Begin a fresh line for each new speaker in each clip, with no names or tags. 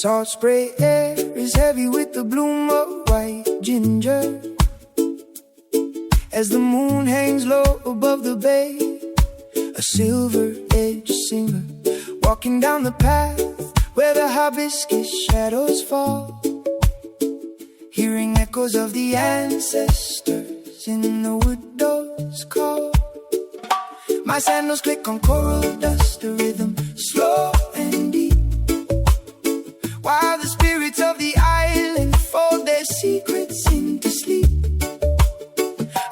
salt spray air is heavy with the bloom of white ginger. As the moon hangs low above the bay, a silver-edged singer walking down the path where the hibiscus shadows fall, hearing echoes of the ancestors in the widow's call. My sandals click on coral dust, a rhythm slow and deep, while the spirits of the island fold their secrets into sleep.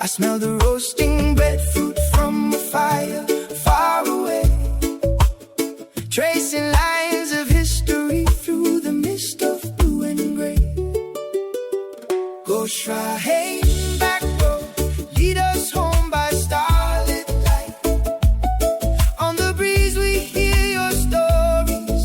I smell the roasting breadfruit from a fire far away, tracing lines of history through the mist of blue and gray. Go Shrine back road, lead us home by starlit light. On the breeze we hear your stories,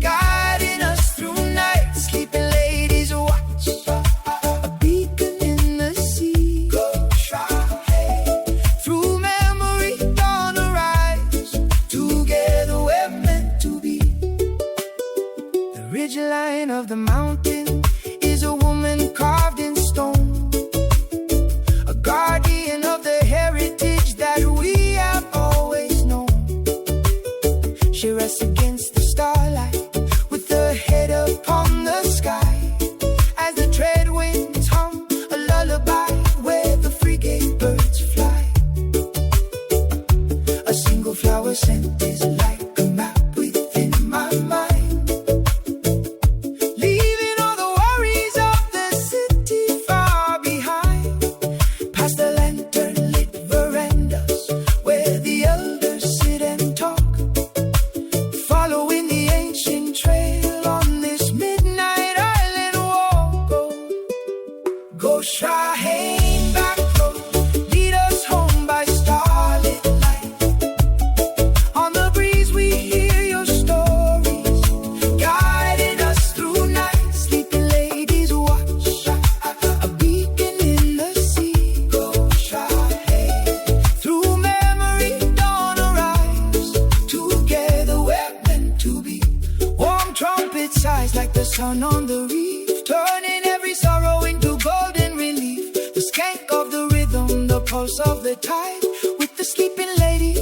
guiding us through night. Sleeping ladies watch, a beacon in the sea. Go Shrine, through memory dawn arise. Together we're meant to be. The ridgeline of the mountain is a woman carved in stone, a guardian of the heritage that we have always known. She rests against the starlight with her head upon the sky, as the trade winds hum a lullaby where the frigate birds fly. A single flower scent is like a map within my mind, leaving all the worries of the city far behind. Past the lantern-lit verandas where the elders sit and talk, following the ancient trail on this midnight island walk. Go Shrine back road, lead us home by starlit light. On the breeze we hear your stories, guiding us through night. Sleeping ladies watch, a beacon in the sea. Go Shrine, through memory dawn arise. Together we're meant to be. Warm trumpet sighs like the sun on the reef, turning every sorrow into golden relief. The skank of the rhythm, the pulse of the tide, with the sleeping lady